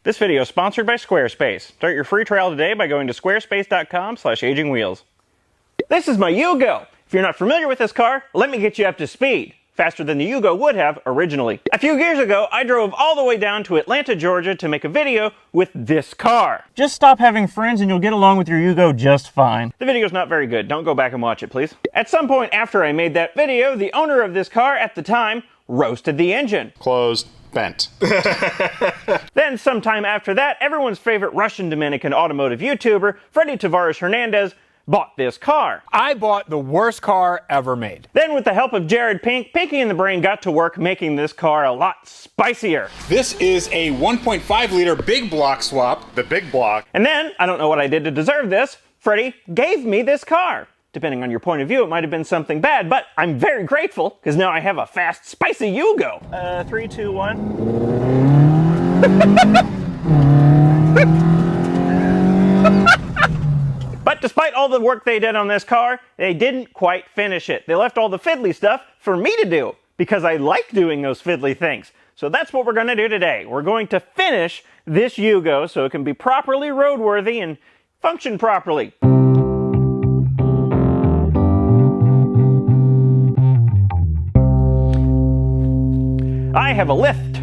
This video is sponsored by Squarespace. Start your free trial today by going to squarespace.com/agingwheels. This is my Yugo. If you're not familiar with this car, let me get you up to speed. Faster than the Yugo would have originally. A few years ago, I drove all the way down to Atlanta, Georgia to make a video with this car. Just stop having friends and you'll get along with your Yugo just fine. The video's not very good. Don't go back and watch it, please. At some point after I made that video, the owner of this car at the time roasted the engine. Closed. Bent. Then sometime after that, everyone's favorite Russian-Dominican automotive YouTuber, Freddy Tavares Hernandez, bought this car. I bought the worst car ever made. Then with the help of Jared Pink, Pinky and the Brain got to work making this car a lot spicier. This is a 1.5 liter big block swap. The big block. And then, I don't know what I did to deserve this, Freddy gave me this car. Depending on your point of view, it might have been something bad, but I'm very grateful, because now I have a fast, spicy Yugo. 3, 2, 1. But despite all the work they did on this car, they didn't quite finish it. They left all the fiddly stuff for me to do, because I like doing those fiddly things. So that's what we're going to do today. We're going to finish this Yugo so it can be properly roadworthy and function properly. I have a lift.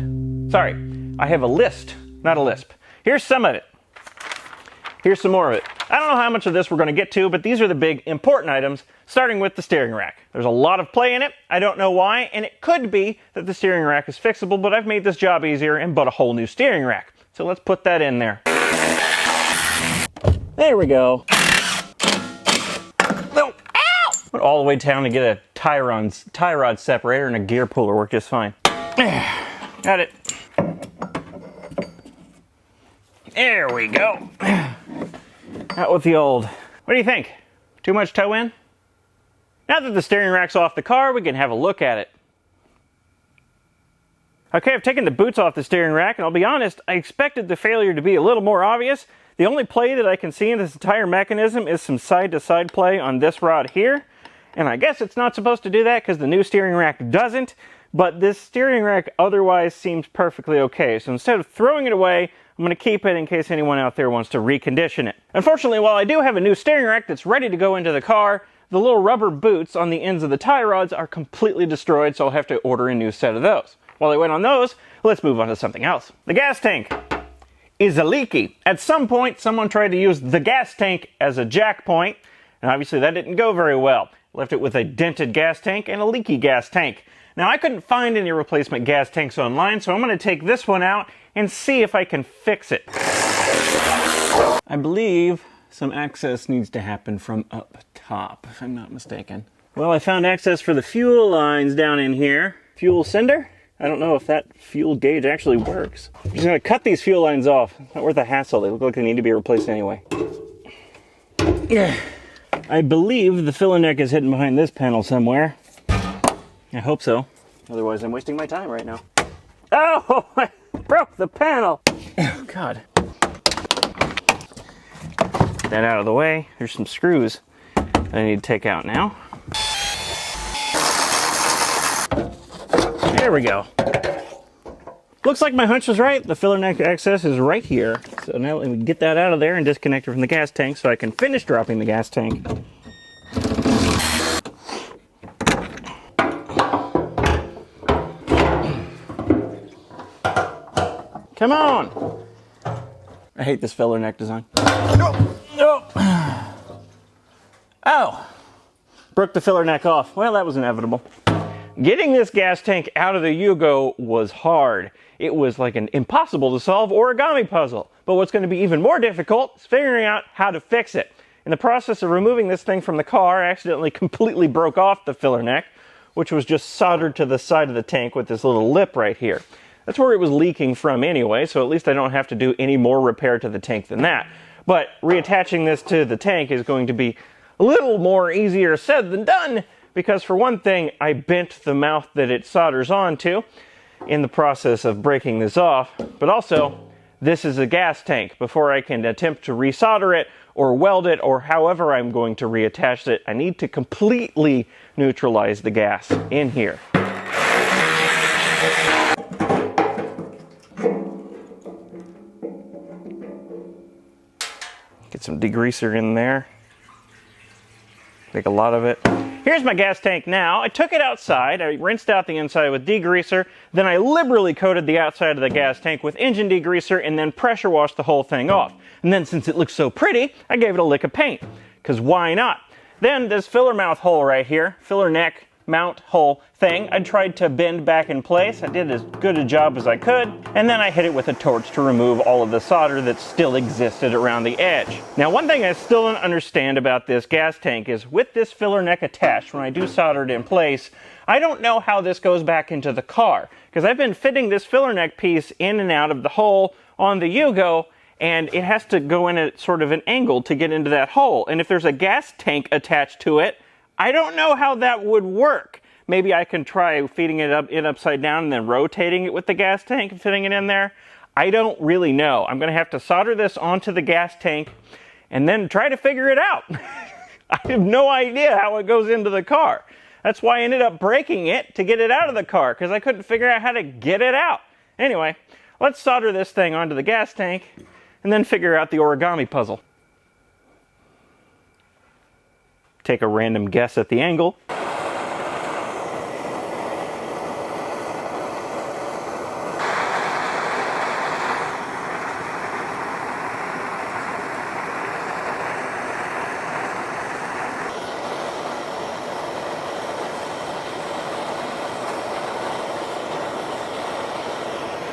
Sorry, I have a list, not a lisp. Here's some of it. Here's some more of it. I don't know how much of this we're going to get to, but these are the big important items, starting with the steering rack. There's a lot of play in it. I don't know why, and it could be that the steering rack is fixable, but I've made this job easier and bought a whole new steering rack. So let's put that in there. There we go. No, ow! Went all the way down to get a tie rod separator and a gear puller worked just fine. Got it. There we go. Out with the old. What do you think? Too much toe in? Now that the steering rack's off the car, we can have a look at it. Okay, I've taken the boots off the steering rack, and I'll be honest, I expected the failure to be a little more obvious. The only play that I can see in this entire mechanism is some side-to-side play on this rod here. And I guess it's not supposed to do that because the new steering rack doesn't. But this steering rack otherwise seems perfectly okay. So instead of throwing it away, I'm going to keep it in case anyone out there wants to recondition it. Unfortunately, while I do have a new steering rack that's ready to go into the car, the little rubber boots on the ends of the tie rods are completely destroyed, so I'll have to order a new set of those. While I wait on those, let's move on to something else. The gas tank is leaky. At some point, someone tried to use the gas tank as a jack point, and obviously that didn't go very well. Left it with a dented gas tank and a leaky gas tank. Now, I couldn't find any replacement gas tanks online, so I'm going to take this one out and see if I can fix it. I believe some access needs to happen from up top, if I'm not mistaken. Well, I found access for the fuel lines down in here. Fuel sender? I don't know if that fuel gauge actually works. I'm just going to cut these fuel lines off. Not worth the hassle. They look like they need to be replaced anyway. Yeah. I believe the filler neck is hidden behind this panel somewhere. I hope so. Otherwise, I'm wasting my time right now. Oh, I broke the panel. Oh, God. Get that out of the way. There's some screws that I need to take out now. There we go. Looks like my hunch was right. The filler neck access is right here. So now let me get that out of there and disconnect it from the gas tank so I can finish dropping the gas tank. Come on! I hate this filler neck design. No! No! Oh! Broke the filler neck off. Well, that was inevitable. Getting this gas tank out of the Yugo was hard. It was like an impossible to solve origami puzzle. But what's going to be even more difficult is figuring out how to fix it. In the process of removing this thing from the car, I accidentally completely broke off the filler neck, which was just soldered to the side of the tank with this little lip right here. That's where it was leaking from anyway, so at least I don't have to do any more repair to the tank than that. But reattaching this to the tank is going to be a little more easier said than done, because for one thing, I bent the mouth that it solders onto in the process of breaking this off, but also, this is a gas tank. Before I can attempt to resolder it or weld it or however I'm going to reattach it, I need to completely neutralize the gas in here. Get some degreaser in there. Take a lot of it. Here's my gas tank now. I took it outside, I rinsed out the inside with degreaser, then I liberally coated the outside of the gas tank with engine degreaser and then pressure washed the whole thing off. And then since it looks so pretty, I gave it a lick of paint, because why not? Then this filler mouth hole right here, filler neck mount hole thing, I tried to bend back in place. I did as good a job as I could, and then I hit it with a torch to remove all of the solder that still existed around the edge. Now, one thing I still don't understand about this gas tank is with this filler neck attached, when I do solder it in place, I don't know how this goes back into the car, because I've been fitting this filler neck piece in and out of the hole on the Yugo, and it has to go in at sort of an angle to get into that hole. And if there's a gas tank attached to it, I don't know how that would work. Maybe I can try feeding it upside down and then rotating it with the gas tank and fitting it in there. I don't really know. I'm going to have to solder this onto the gas tank and then try to figure it out. I have no idea how it goes into the car. That's why I ended up breaking it to get it out of the car, because I couldn't figure out how to get it out. Anyway, let's solder this thing onto the gas tank and then figure out the origami puzzle. Take a random guess at the angle.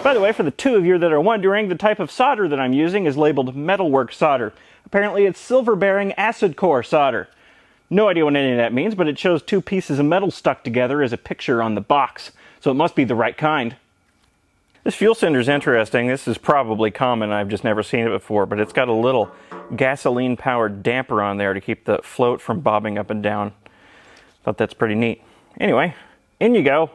By the way, for the two of you that are wondering, the type of solder that I'm using is labeled metalwork solder. Apparently it's silver-bearing acid core solder. No idea what any of that means, but it shows two pieces of metal stuck together as a picture on the box, so it must be the right kind. This fuel cylinder is interesting. This is probably common. I've just never seen it before, but it's got a little gasoline-powered damper on there to keep the float from bobbing up and down. Thought that's pretty neat. Anyway, in you go.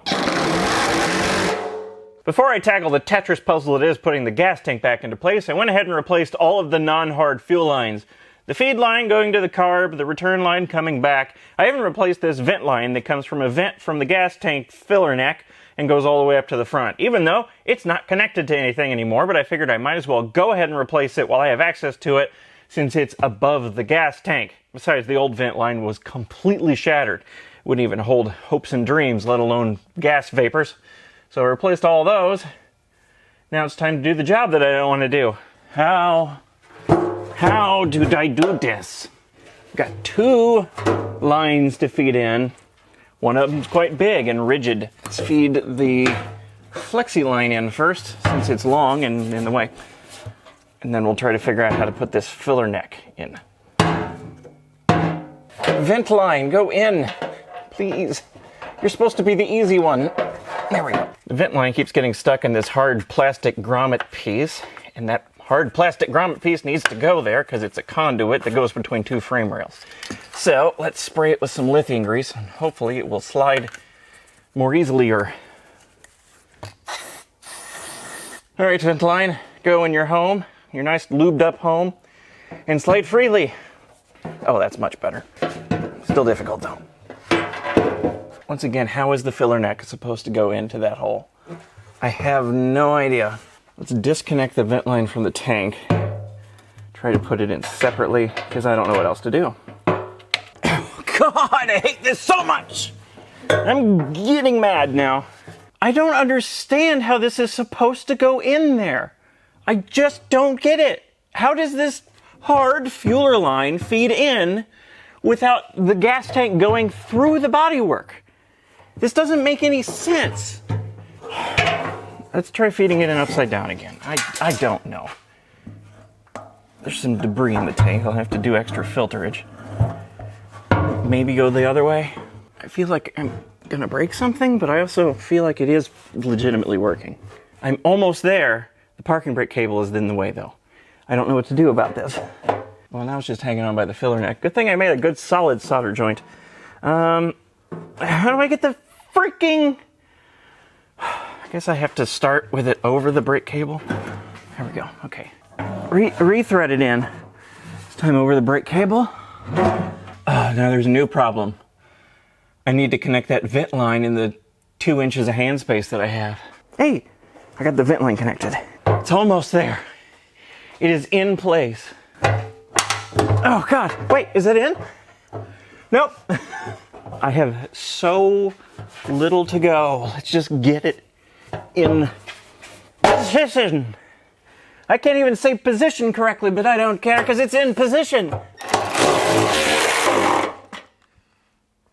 Before I tackle the Tetris puzzle it is putting the gas tank back into place, I went ahead and replaced all of the non-hard fuel lines. The feed line going to the carb, the return line coming back. I even replaced this vent line that comes from a vent from the gas tank filler neck and goes all the way up to the front, even though it's not connected to anything anymore, but I figured I might as well go ahead and replace it while I have access to it since it's above the gas tank. Besides, the old vent line was completely shattered. It wouldn't even hold hopes and dreams, let alone gas vapors. So I replaced all those. Now it's time to do the job that I don't want to do. How did I do this? Got two lines to feed in. One of them's quite big and rigid. Let's feed the flexi line in first, since it's long and in the way. And then we'll try to figure out how to put this filler neck in. Vent line, go in, please. You're supposed to be the easy one. There we go. The vent line keeps getting stuck in this hard plastic grommet piece, and that hard plastic grommet piece needs to go there because it's a conduit that goes between two frame rails. So let's spray it with some lithium grease, and hopefully it will slide more easily. All right, vent line, go in your home, your nice lubed up home, and slide freely. Oh, that's much better. Still difficult though. Once again, how is the filler neck supposed to go into that hole? I have no idea. Let's disconnect the vent line from the tank. Try to put it in separately, because I don't know what else to do. Oh, God, I hate this so much! I'm getting mad now. I don't understand how this is supposed to go in there. I just don't get it. How does this hard fueler line feed in without the gas tank going through the bodywork? This doesn't make any sense. Let's try feeding it in upside down again. I don't know. There's some debris in the tank. I'll have to do extra filterage. Maybe go the other way. I feel like I'm gonna break something, but I also feel like it is legitimately working. I'm almost there. The parking brake cable is in the way though. I don't know what to do about this. Well, now it's just hanging on by the filler neck. Good thing I made a good solid solder joint. How do I get the freaking... I guess I have to start with it over the brake cable. There we go, okay. Re-thread it in. This time over the brake cable. Now there's a new problem. I need to connect that vent line in the 2 inches of hand space that I have. Hey, I got the vent line connected. It's almost there. It is in place. Oh God, wait, is it in? Nope. I have so little to go. Let's just get it in position. I can't even say position correctly, but I don't care because it's in position.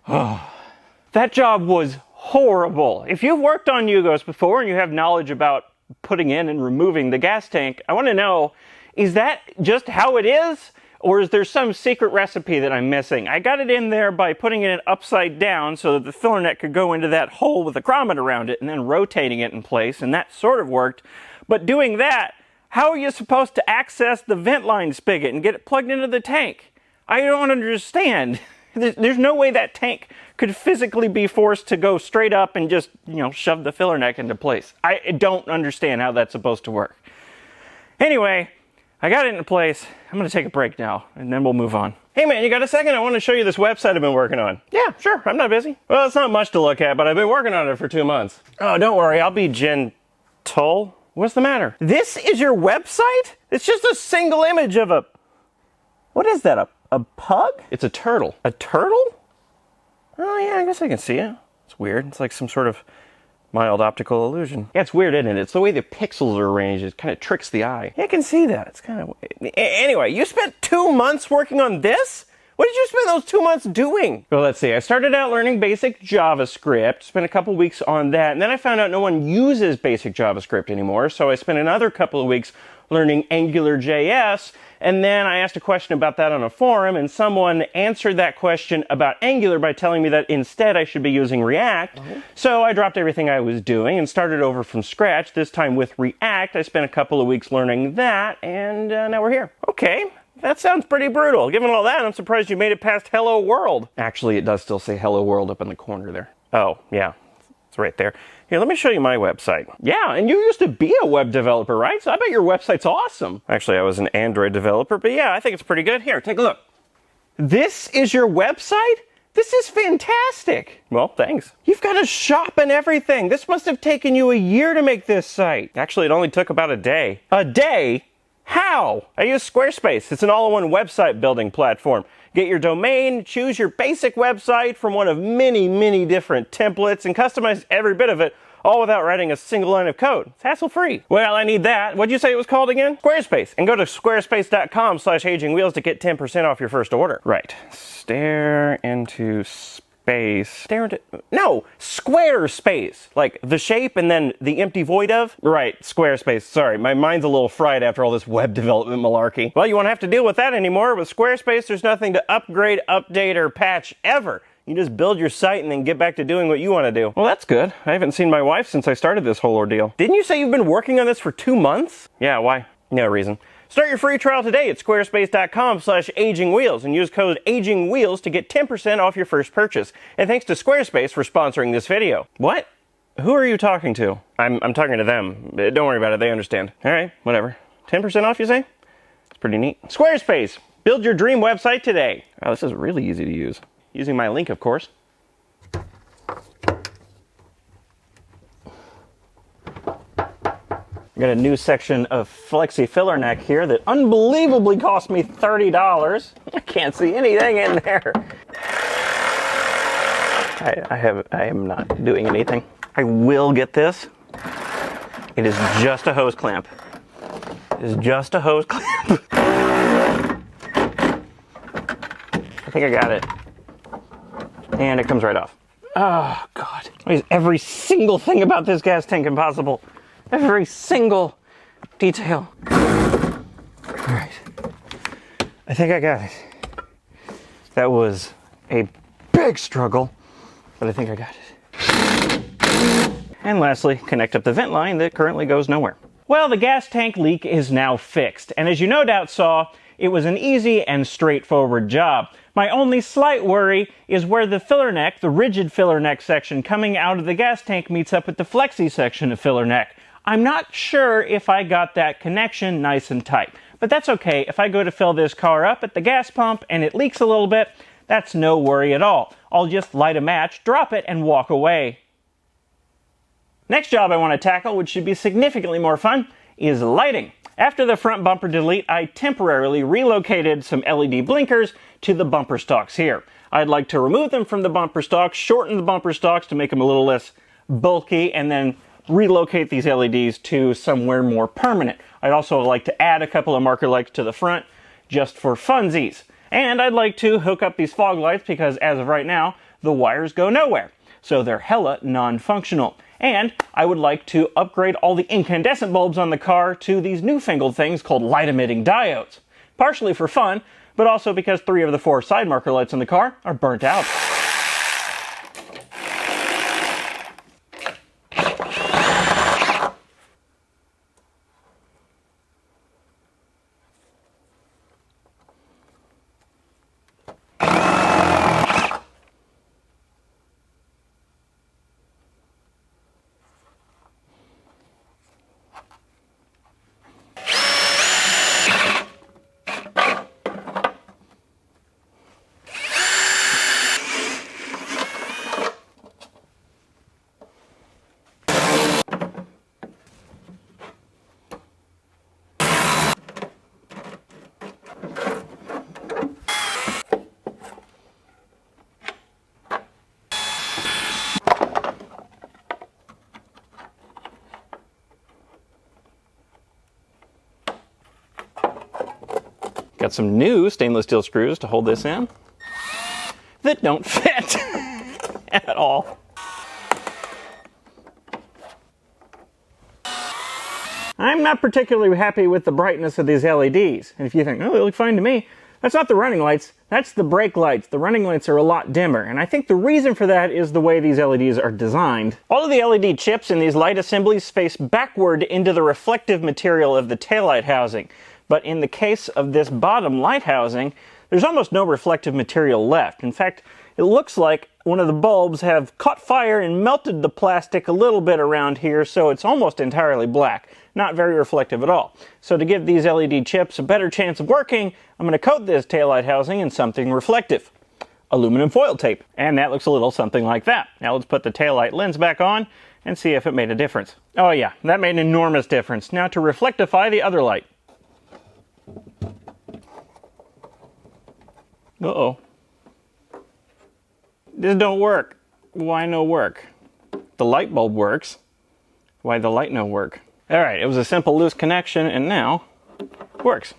Oh, that job was horrible. If you've worked on Yugos before and you have knowledge about putting in and removing the gas tank, I want to know, is that just how it is? Or is there some secret recipe that I'm missing? I got it in there by putting it upside down so that the filler neck could go into that hole with a grommet around it and then rotating it in place, and that sort of worked. But doing that, how are you supposed to access the vent line spigot and get it plugged into the tank? I don't understand. There's no way that tank could physically be forced to go straight up and just, shove the filler neck into place. I don't understand how that's supposed to work. Anyway, I got it into place. I'm going to take a break now, and then we'll move on. Hey man, you got a second? I want to show you this website I've been working on. Yeah, sure. I'm not busy. Well, it's not much to look at, but I've been working on it for 2 months. Oh, don't worry. I'll be gentle. What's the matter? This is your website? It's just a single image of a... What is that? A pug? It's a turtle. A turtle? Oh yeah, I guess I can see it. It's weird. It's like some sort of mild optical illusion. Yeah, it's weird, isn't it? It's the way the pixels are arranged. It kind of tricks the eye. Yeah, I can see that. It's kind of... Anyway, you spent 2 months working on this? What did you spend those 2 months doing? Well, let's see. I started out learning basic JavaScript, spent a couple weeks on that, and then I found out no one uses basic JavaScript anymore, so I spent another couple of weeks learning AngularJS, and then I asked a question about that on a forum, and someone answered that question about Angular by telling me that instead I should be using React. So I dropped everything I was doing and started over from scratch, this time with React. I spent a couple of weeks learning that, and now we're here. Okay, that sounds pretty brutal. Given all that, I'm surprised you made it past Hello World. Actually, it does still say Hello World up in the corner there. Oh, yeah, it's right there. Here, let me show you my website. Yeah, and you used to be a web developer, right? So I bet your website's awesome. Actually, I was an Android developer, but yeah, I think it's pretty good. Here, take a look. This is your website? This is fantastic. Well, thanks. You've got a shop and everything. This must have taken you a year to make this site. Actually, it only took about a day. A day? How? I use Squarespace. It's an all-in-one website building platform. Get your domain, choose your basic website from one of many, many different templates, and customize every bit of it, all without writing a single line of code. It's hassle-free. Well, I need that. What'd you say it was called again? Squarespace. And go to squarespace.com/agingwheels to get 10% off your first order. Right. Stare into space. No, Squarespace. Like the shape and then the empty void of? Right, Squarespace. Sorry, my mind's a little fried after all this web development malarkey. Well, you won't have to deal with that anymore. With Squarespace, there's nothing to upgrade, update, or patch ever. You just build your site and then get back to doing what you want to do. Well, that's good. I haven't seen my wife since I started this whole ordeal. Didn't you say you've been working on this for 2 months? Yeah, why? No reason. Start your free trial today at squarespace.com/agingwheels and use code AGINGWHEELS to get 10% off your first purchase. And thanks to Squarespace for sponsoring this video. What? Who are you talking to? I'm talking to them. Don't worry about it. They understand. All right, whatever. 10% off, you say? It's pretty neat. Squarespace. Build your dream website today. Oh, this is really easy to use. Using my link, of course. I got a new section of flexi filler neck here that unbelievably cost me $30. I can't see anything in there. I am not doing anything. I will get this. It is just a hose clamp. It is just a hose clamp. I think I got it. And it comes right off. Oh, God. Why is every single thing about this gas tank impossible? Every single detail. All right. I think I got it. That was a big struggle, but I think I got it. And lastly, connect up the vent line that currently goes nowhere. Well, the gas tank leak is now fixed, and as you no doubt saw, it was an easy and straightforward job. My only slight worry is where the filler neck, the rigid filler neck section coming out of the gas tank meets up with the flexi section of filler neck. I'm not sure if I got that connection nice and tight, but that's okay. If I go to fill this car up at the gas pump and it leaks a little bit, that's no worry at all. I'll just light a match, drop it, and walk away. Next job I want to tackle, which should be significantly more fun, is lighting. After the front bumper delete, I temporarily relocated some LED blinkers to the bumper stocks here. I'd like to remove them from the bumper stocks, shorten the bumper stocks to make them a little less bulky, and then relocate these LEDs to somewhere more permanent. I'd also like to add a couple of marker lights to the front just for funsies. And I'd like to hook up these fog lights because as of right now, the wires go nowhere. So they're hella non-functional. And I would like to upgrade all the incandescent bulbs on the car to these newfangled things called light-emitting diodes. Partially for fun, but also because 3 of the 4 side marker lights on the car are burnt out. Got some new stainless steel screws to hold this in that don't fit at all. I'm not particularly happy with the brightness of these LEDs. And if you think, oh, they look fine to me, that's not the running lights, that's the brake lights. The running lights are a lot dimmer, and I think the reason for that is the way these LEDs are designed. All of the LED chips in these light assemblies face backward into the reflective material of the taillight housing. But in the case of this bottom light housing, there's almost no reflective material left. In fact, it looks like one of the bulbs have caught fire and melted the plastic a little bit around here, so it's almost entirely black. Not very reflective at all. So to give these LED chips a better chance of working, I'm going to coat this taillight housing in something reflective. Aluminum foil tape. And that looks a little something like that. Now let's put the taillight lens back on and see if it made a difference. Oh yeah, that made an enormous difference. Now to reflectify the other light. Uh-oh. This don't work. Why no work? The light bulb works. Why the light no work? Alright, it was a simple loose connection and now it works.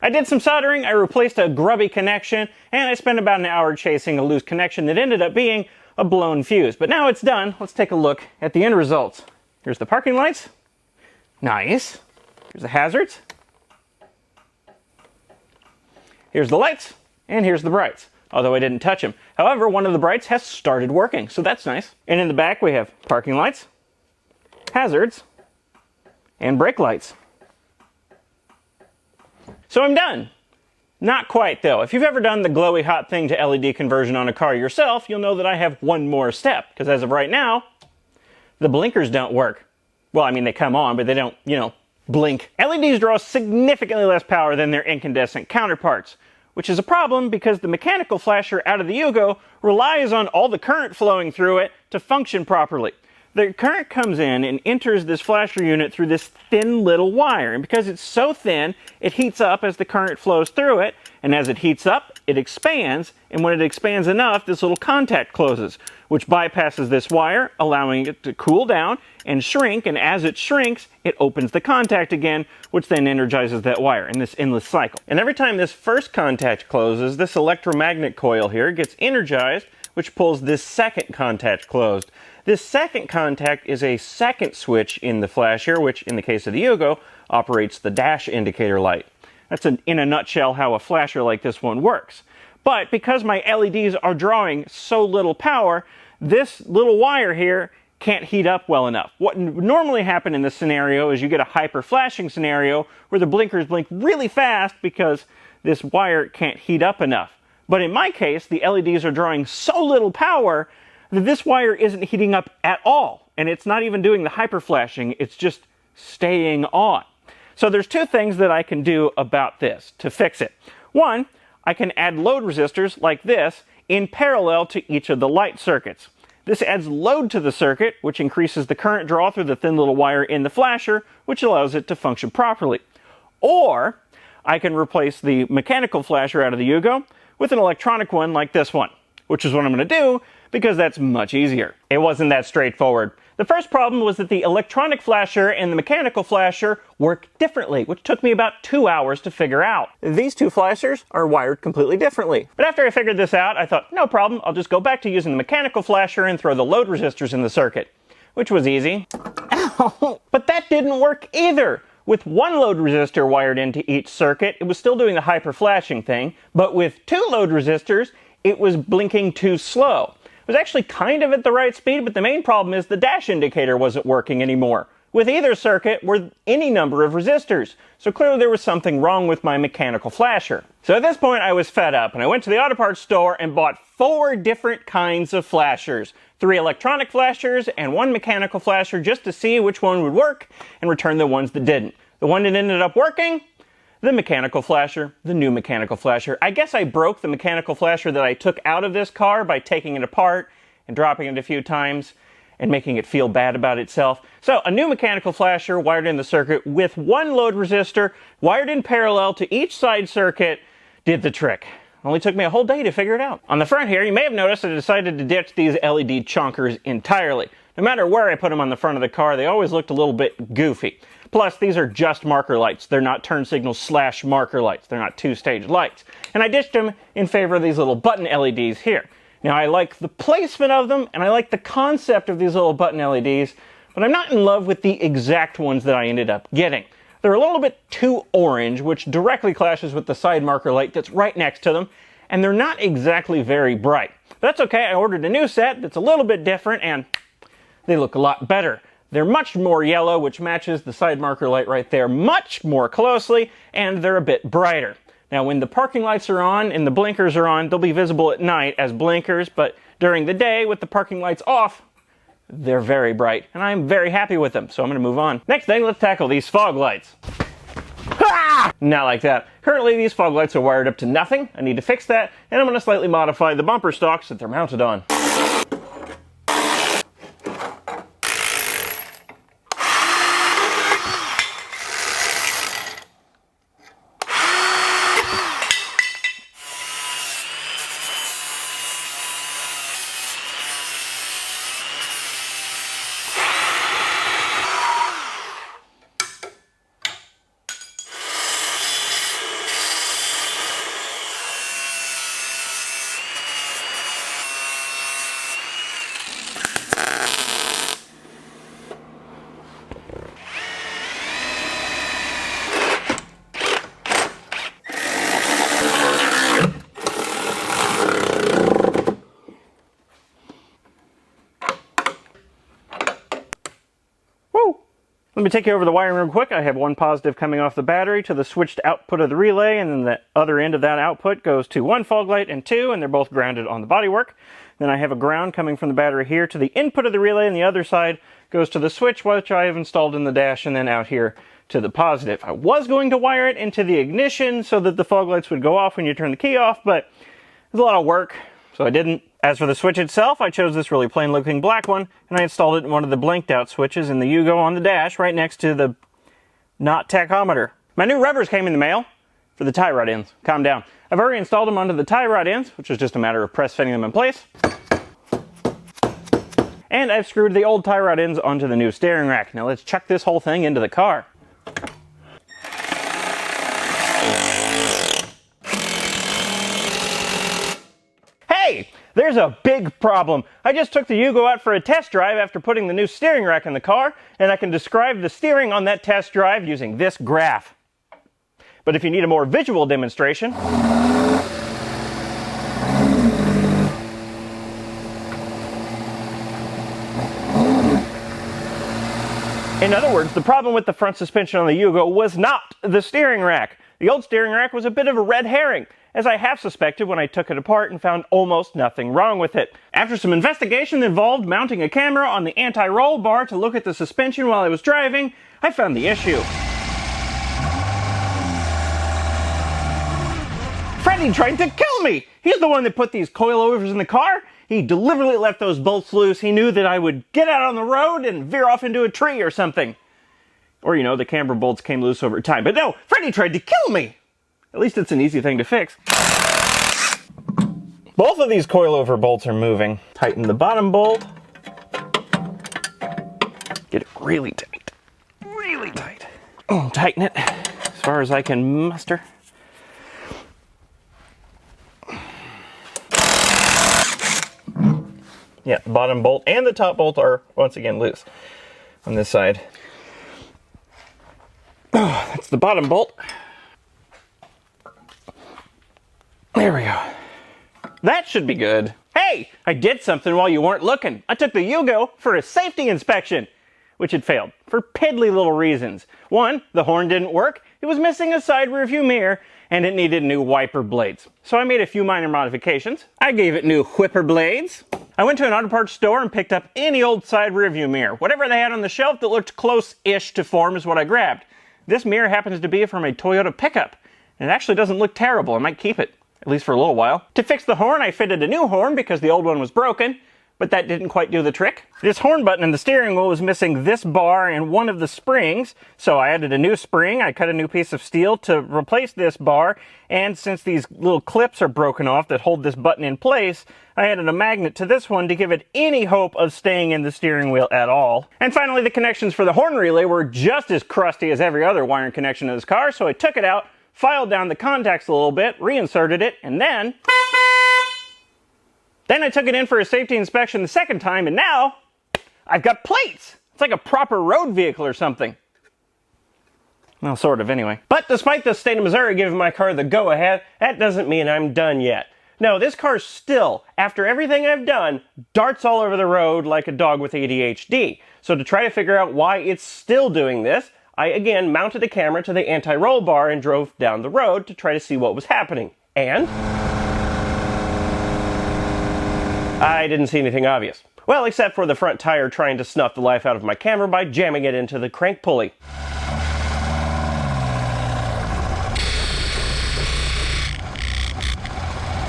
I did some soldering, I replaced a grubby connection, and I spent about an hour chasing a loose connection that ended up being a blown fuse. But now it's done, let's take a look at the end results. Here's the parking lights. Nice. Here's the hazards. Here's the lights, and here's the brights, although I didn't touch them. However, one of the brights has started working, so that's nice. And in the back we have parking lights, hazards, and brake lights. So I'm done. Not quite though. If you've ever done the glowy hot thing to LED conversion on a car yourself, you'll know that I have one more step, because as of right now, the blinkers don't work. Well, I mean, they come on, but they don't, blink. LEDs draw significantly less power than their incandescent counterparts, which is a problem because the mechanical flasher out of the Yugo relies on all the current flowing through it to function properly. The current comes in and enters this flasher unit through this thin little wire, and because it's so thin, it heats up as the current flows through it, and as it heats up, it expands, and when it expands enough, this little contact closes, which bypasses this wire, allowing it to cool down and shrink, and as it shrinks, it opens the contact again, which then energizes that wire in this endless cycle. And every time this first contact closes, this electromagnet coil here gets energized, which pulls this second contact closed. This second contact is a second switch in the flasher, which in the case of the Yugo, operates the dash indicator light. That's in a nutshell how a flasher like this one works. But because my LEDs are drawing so little power, this little wire here can't heat up well enough. What would normally happen in this scenario is you get a hyper flashing scenario where the blinkers blink really fast because this wire can't heat up enough. But in my case, the LEDs are drawing so little power that this wire isn't heating up at all, and it's not even doing the hyper flashing, it's just staying on. So there's two things that I can do about this to fix it. One, I can add load resistors like this in parallel to each of the light circuits. This adds load to the circuit, which increases the current draw through the thin little wire in the flasher, which allows it to function properly. Or I can replace the mechanical flasher out of the Yugo with an electronic one like this one, which is what I'm going to do because that's much easier. It wasn't that straightforward. The first problem was that the electronic flasher and the mechanical flasher work differently, which took me about 2 hours to figure out. These two flashers are wired completely differently. But after I figured this out, I thought, no problem, I'll just go back to using the mechanical flasher and throw the load resistors in the circuit, which was easy. Ow! But that didn't work either. With one load resistor wired into each circuit, it was still doing the hyper flashing thing, but with two load resistors, it was blinking too slow. It was actually kind of at the right speed, but the main problem is the dash indicator wasn't working anymore. With either circuit were any number of resistors, so clearly there was something wrong with my mechanical flasher. So at this point I was fed up, and I went to the auto parts store and bought 4 different kinds of flashers. 3 electronic flashers and 1 mechanical flasher just to see which one would work and return the ones that didn't. The one that ended up working? The mechanical flasher, the new mechanical flasher. I guess I broke the mechanical flasher that I took out of this car by taking it apart and dropping it a few times and making it feel bad about itself. So a new mechanical flasher wired in the circuit with 1 load resistor wired in parallel to each side circuit did the trick. Only took me a whole day to figure it out. On the front here, you may have noticed I decided to ditch these LED chonkers entirely. No matter where I put them on the front of the car, they always looked a little bit goofy. Plus, these are just marker lights. They're not turn signal / marker lights. They're not 2-stage lights. And I ditched them in favor of these little button LEDs here. Now, I like the placement of them, and I like the concept of these little button LEDs, but I'm not in love with the exact ones that I ended up getting. They're a little bit too orange, which directly clashes with the side marker light that's right next to them, and they're not exactly very bright. But that's okay, I ordered a new set that's a little bit different, and they look a lot better. They're much more yellow, which matches the side marker light right there much more closely, and they're a bit brighter. Now, when the parking lights are on and the blinkers are on, they'll be visible at night as blinkers, but during the day, with the parking lights off, they're very bright, and I'm very happy with them, so I'm going to move on. Next thing, let's tackle these fog lights. Ah! Not like that. Currently, these fog lights are wired up to nothing. I need to fix that, and I'm going to slightly modify the bumper stocks that they're mounted on. Let me take you over the wiring real quick. I have one positive coming off the battery to the switched output of the relay, and then the other end of that output goes to one fog light and two, and they're both grounded on the bodywork. Then I have a ground coming from the battery here to the input of the relay, and the other side goes to the switch, which I have installed in the dash, and then out here to the positive. I was going to wire it into the ignition so that the fog lights would go off when you turn the key off, but it's a lot of work, so I didn't. As for the switch itself, I chose this really plain looking black one, and I installed it in one of the blinked out switches in the Yugo on the dash right next to the not tachometer. My new rubbers came in the mail for the tie rod ends. Calm down. I've already installed them onto the tie rod ends, which is just a matter of press fitting them in place. And I've screwed the old tie rod ends onto the new steering rack. Now let's chuck this whole thing into the car. Hey! There's a big problem. I just took the Yugo out for a test drive after putting the new steering rack in the car, and I can describe the steering on that test drive using this graph. But if you need a more visual demonstration, in other words, the problem with the front suspension on the Yugo was not the steering rack. The old steering rack was a bit of a red herring, as I half suspected when I took it apart and found almost nothing wrong with it. After some investigation that involved mounting a camera on the anti-roll bar to look at the suspension while I was driving, I found the issue. Freddy tried to kill me! He's the one that put these coilovers in the car. He deliberately left those bolts loose. He knew that I would get out on the road and veer off into a tree or something. Or, you know, the camber bolts came loose over time. But no, Freddy tried to kill me! At least it's an easy thing to fix. Both of these coilover bolts are moving. Tighten the bottom bolt. Get it really tight. Really tight. Tighten it as far as I can muster. Yeah, the bottom bolt and the top bolt are once again loose on this side. Oh, that's the bottom bolt. There we go. That should be good. Hey, I did something while you weren't looking. I took the Yugo for a safety inspection, which had failed for piddly little reasons. One, the horn didn't work. It was missing a side rearview mirror, and it needed new wiper blades. So I made a few minor modifications. I gave it new whipper blades. I went to an auto parts store and picked up any old side rearview mirror. Whatever they had on the shelf that looked close-ish to form is what I grabbed. This mirror happens to be from a Toyota pickup, and it actually doesn't look terrible. I might keep it, at least for a little while. To fix the horn, I fitted a new horn because the old one was broken, but that didn't quite do the trick. This horn button in the steering wheel was missing this bar and one of the springs, so I added a new spring. I cut a new piece of steel to replace this bar, and since these little clips are broken off that hold this button in place, I added a magnet to this one to give it any hope of staying in the steering wheel at all. And finally, the connections for the horn relay were just as crusty as every other wiring connection in this car, so I took it out, filed down the contacts a little bit, reinserted it, and then I took it in for a safety inspection the second time, and now I've got plates. It's like a proper road vehicle or something. Well, sort of, anyway. But despite the state of Missouri giving my car the go-ahead, that doesn't mean I'm done yet. No, this car still, after everything I've done, darts all over the road like a dog with ADHD. So to try to figure out why it's still doing this, I again mounted a camera to the anti-roll bar and drove down the road to try to see what was happening. And I didn't see anything obvious. Well, except for the front tire trying to snuff the life out of my camera by jamming it into the crank pulley.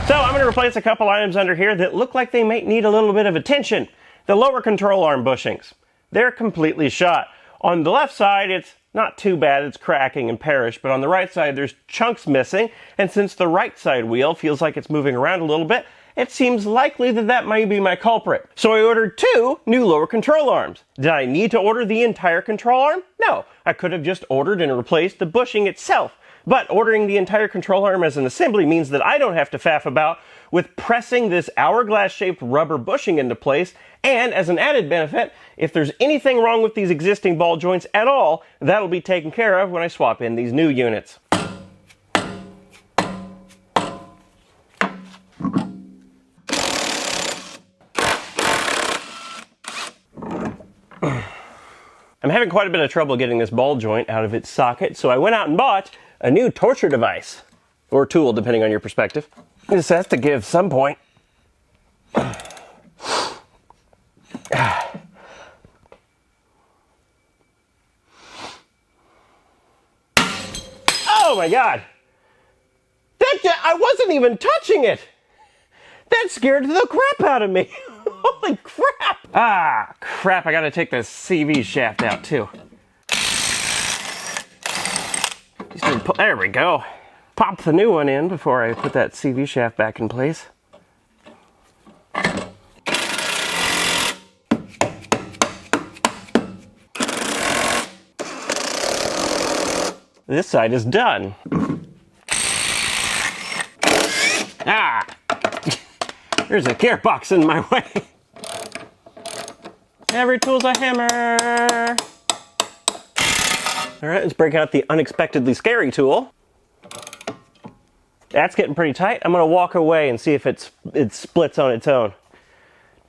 So I'm going to replace a couple items under here that look like they might need a little bit of attention. The lower control arm bushings. They're completely shot. On the left side, it's not too bad, it's cracking and perish, but on the right side, there's chunks missing, and since the right side wheel feels like it's moving around a little bit, it seems likely that that might be my culprit. So I ordered 2 new lower control arms. Did I need to order the entire control arm? No, I could have just ordered and replaced the bushing itself. But ordering the entire control arm as an assembly means that I don't have to faff about with pressing this hourglass-shaped rubber bushing into place, and as an added benefit, if there's anything wrong with these existing ball joints at all, that'll be taken care of when I swap in these new units. I'm having quite a bit of trouble getting this ball joint out of its socket, so I went out and bought a new torture device, or tool, depending on your perspective. This has to give some point. Oh my God! I wasn't even touching it! That scared the crap out of me! Holy crap! Ah, crap, I gotta take the CV shaft out too. There we go. Pop the new one in before I put that CV shaft back in place. This side is done. Ah! There's a gearbox in my way. Every tool's a hammer. All right, let's break out the unexpectedly scary tool. That's getting pretty tight. I'm gonna walk away and see if it splits on its own.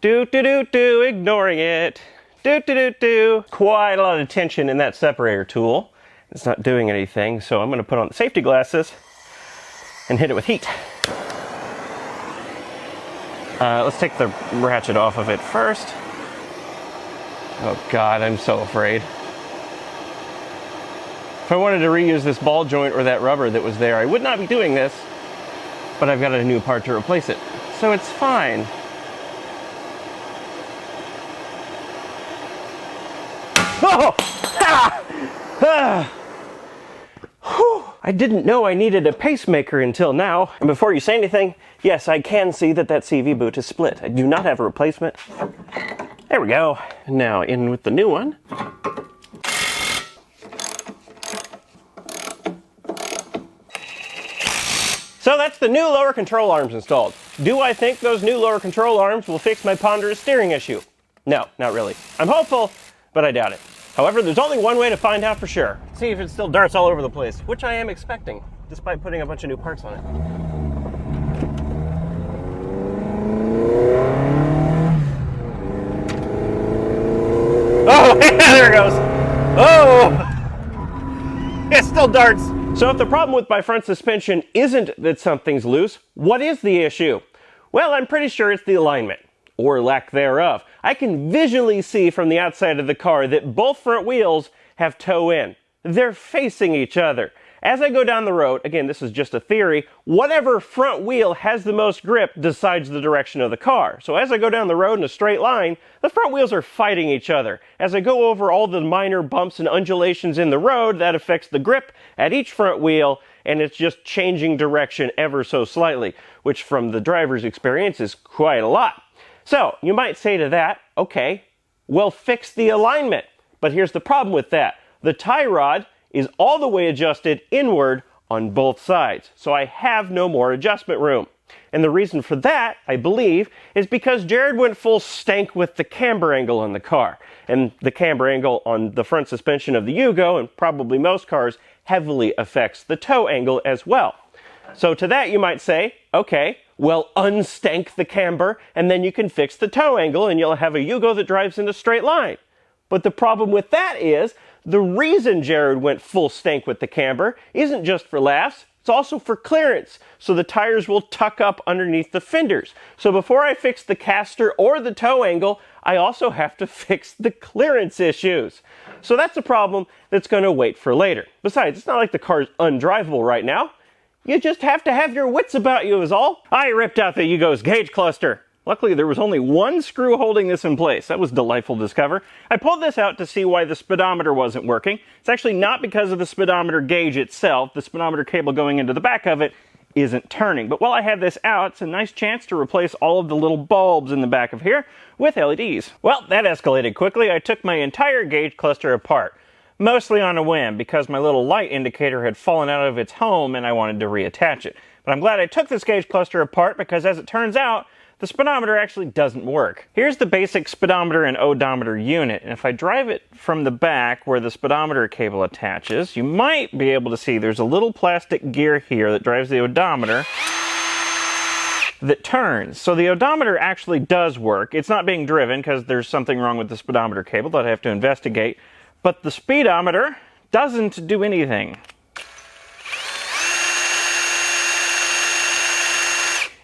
Do, ignoring it. Do. Quite a lot of tension in that separator tool. It's not doing anything, so I'm gonna put on the safety glasses and hit it with heat. Let's take the ratchet off of it first. Oh God, I'm so afraid. If I wanted to reuse this ball joint or that rubber that was there, I would not be doing this, but I've got a new part to replace it, so it's fine. Oh! Ah! Ah! Whew. I didn't know I needed a pacemaker until now. And before you say anything, yes, I can see that CV boot is split. I do not have a replacement. There we go. Now in with the new one. So that's the new lower control arms installed. Do I think those new lower control arms will fix my ponderous steering issue? No, not really. I'm hopeful, but I doubt it. However, there's only one way to find out for sure. See if it still darts all over the place, which I am expecting, despite putting a bunch of new parts on it. Oh, there it goes. Oh, it still darts. So if the problem with my front suspension isn't that something's loose, what is the issue? Well, I'm pretty sure it's the alignment, or lack thereof. I can visually see from the outside of the car that both front wheels have toe in. They're facing each other. As I go down the road, again, this is just a theory, whatever front wheel has the most grip decides the direction of the car. So as I go down the road in a straight line, the front wheels are fighting each other. As I go over all the minor bumps and undulations in the road, that affects the grip at each front wheel, and it's just changing direction ever so slightly, which from the driver's experience is quite a lot. So you might say to that, okay, well, fix the alignment. But here's the problem with that. The tie rod is all the way adjusted inward on both sides, so I have no more adjustment room. And the reason for that, I believe, is because Jared went full stank with the camber angle on the car. And the camber angle on the front suspension of the Yugo, and probably most cars, heavily affects the toe angle as well. So to that you might say, okay, well, unstank the camber, and then you can fix the toe angle, and you'll have a Yugo that drives in a straight line. But the problem with that is, the reason Jared went full stank with the camber isn't just for laughs, it's also for clearance, so the tires will tuck up underneath the fenders. So before I fix the caster or the toe angle, I also have to fix the clearance issues. So that's a problem that's going to wait for later. Besides, it's not like the car's undrivable right now. You just have to have your wits about you is all. I ripped out the Yugo's gauge cluster. Luckily, there was only one screw holding this in place. That was delightful to discover. I pulled this out to see why the speedometer wasn't working. It's actually not because of the speedometer gauge itself. The speedometer cable going into the back of it isn't turning. But while I have this out, it's a nice chance to replace all of the little bulbs in the back of here with LEDs. Well, that escalated quickly. I took my entire gauge cluster apart, mostly on a whim because my little light indicator had fallen out of its home and I wanted to reattach it. But I'm glad I took this gauge cluster apart because, as it turns out, the speedometer actually doesn't work. Here's the basic speedometer and odometer unit, and if I drive it from the back where the speedometer cable attaches, you might be able to see there's a little plastic gear here that drives the odometer that turns. So the odometer actually does work. It's not being driven because there's something wrong with the speedometer cable that I have to investigate, but the speedometer doesn't do anything.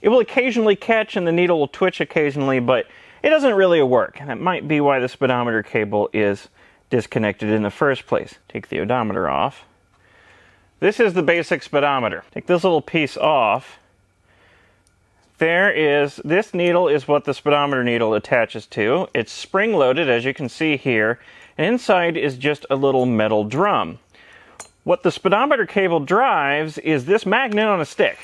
It will occasionally catch and the needle will twitch occasionally, but it doesn't really work. And that might be why the speedometer cable is disconnected in the first place. Take the odometer off. This is the basic speedometer. Take this little piece off. This needle is what the speedometer needle attaches to. It's spring-loaded, as you can see here, and inside is just a little metal drum. What the speedometer cable drives is this magnet on a stick.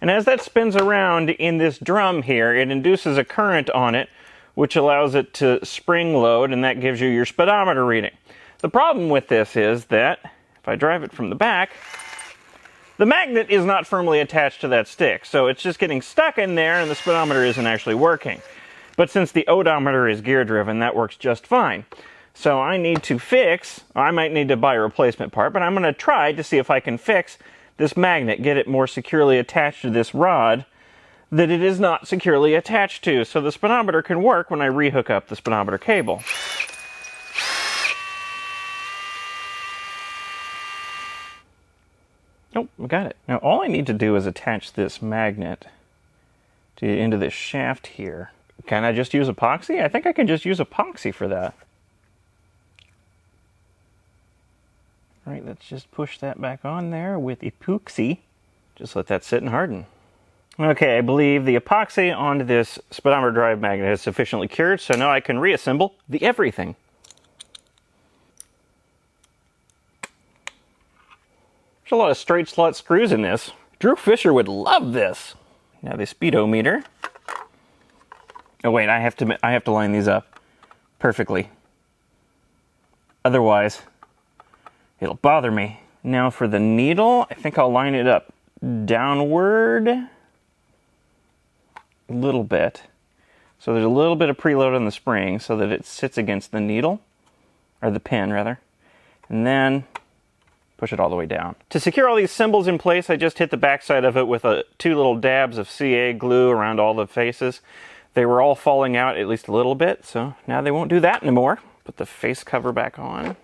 And as that spins around in this drum here, it induces a current on it, which allows it to spring load, and that gives you your speedometer reading. The problem with this is that, if I drive it from the back, the magnet is not firmly attached to that stick, so it's just getting stuck in there and the speedometer isn't actually working. But since the odometer is gear driven, that works just fine. So I might need to buy a replacement part, but I'm going to try to see if I can fix this magnet, get it more securely attached to this rod that it is not securely attached to, so the speedometer can work when I rehook up the speedometer cable. Nope, we got it. Now all I need to do is attach this magnet into this shaft here. Can I just use epoxy? I think I can just use epoxy for that. All right, let's just push that back on there with epoxy. Just let that sit and harden. Okay, I believe the epoxy onto this speedometer drive magnet is sufficiently cured, so now I can reassemble the everything. There's a lot of straight slot screws in this. Drew Fisher would love this. Now the speedometer. Oh wait, I have to line these up perfectly. Otherwise, it'll bother me. Now for the needle, I think I'll line it up downward a little bit. So there's a little bit of preload on the spring so that it sits against the needle, or the pin rather. And then push it all the way down. To secure all these symbols in place, I just hit the backside of it with two little dabs of CA glue around all the faces. They were all falling out at least a little bit, so now they won't do that anymore. Put the face cover back on.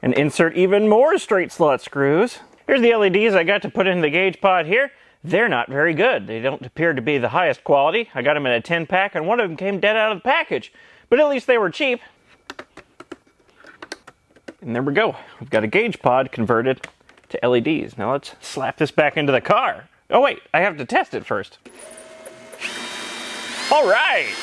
And insert even more straight slot screws. Here's the LEDs I got to put in the gauge pod here. They're not very good. They don't appear to be the highest quality. I got them in a 10-pack, and one of them came dead out of the package. But at least they were cheap. And there we go. We've got a gauge pod converted to LEDs. Now let's slap this back into the car. Oh wait, I have to test it first. All right.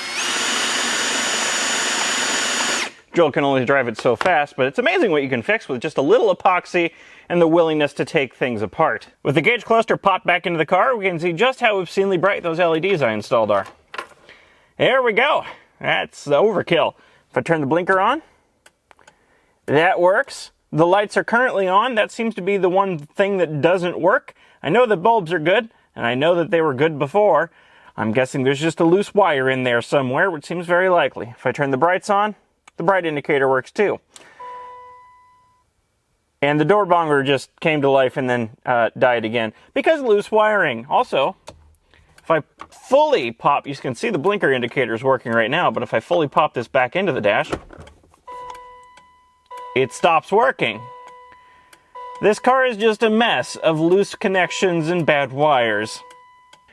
Joel can only drive it so fast, but it's amazing what you can fix with just a little epoxy and the willingness to take things apart. With the gauge cluster popped back into the car, we can see just how obscenely bright those LEDs I installed are. There we go. That's the overkill. If I turn the blinker on, that works. The lights are currently on. That seems to be the one thing that doesn't work. I know the bulbs are good, and I know that they were good before. I'm guessing there's just a loose wire in there somewhere, which seems very likely. If I turn the brights on, the bright indicator works too. And the door bonger just came to life and then died again because loose wiring. Also, if I fully pop, you can see the blinker indicator is working right now, but if I fully pop this back into the dash, it stops working. This car is just a mess of loose connections and bad wires.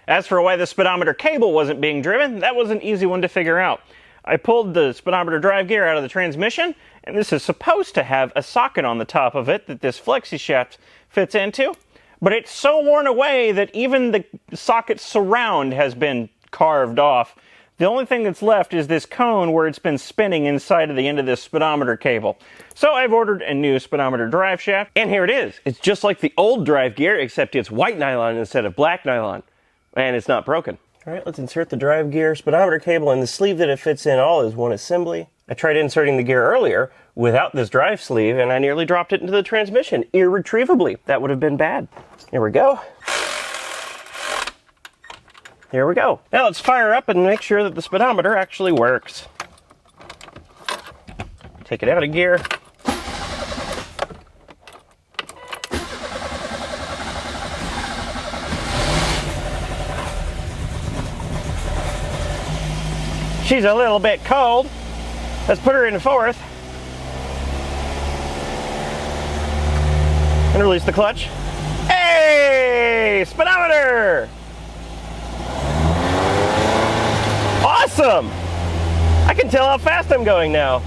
As for why the speedometer cable wasn't being driven, that was an easy one to figure out. I pulled the speedometer drive gear out of the transmission, and this is supposed to have a socket on the top of it that this flexi shaft fits into, but it's so worn away that even the socket surround has been carved off. The only thing that's left is this cone where it's been spinning inside of the end of this speedometer cable. So I've ordered a new speedometer drive shaft, and here it is. It's just like the old drive gear, except it's white nylon instead of black nylon, and it's not broken. All right, let's insert the drive gear speedometer cable, and the sleeve that it fits in all is one assembly. I tried inserting the gear earlier without this drive sleeve, and I nearly dropped it into the transmission irretrievably. That would have been bad. Here we go. Here we go. Now let's fire up and make sure that the speedometer actually works. Take it out of gear. She's a little bit cold. Let's put her in fourth. And release the clutch. Hey! Speedometer! Awesome! I can tell how fast I'm going now.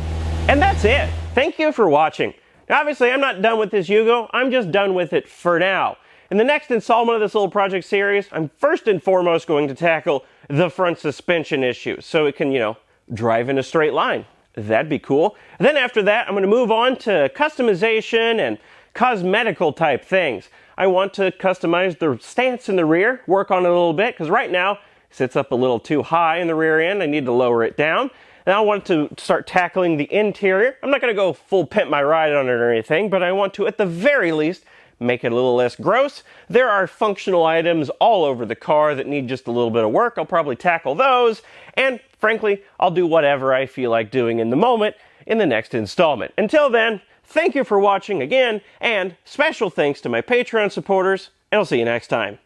And that's it. Thank you for watching. Now, obviously, I'm not done with this Yugo. I'm just done with it for now. In the next installment of this little project series, I'm first and foremost going to tackle the front suspension issue so it can, drive in a straight line. That'd be cool. And then after that, I'm going to move on to customization and cosmetical type things. I want to customize the stance in the rear, work on it a little bit, because right now it sits up a little too high in the rear end. I need to lower it down. And I want to start tackling the interior. I'm not going to go full pimp my ride on it or anything, but I want to, at the very least, make it a little less gross. There are functional items all over the car that need just a little bit of work. I'll probably tackle those. And frankly, I'll do whatever I feel like doing in the moment in the next installment. Until then, thank you for watching again, and special thanks to my Patreon supporters, and I'll see you next time.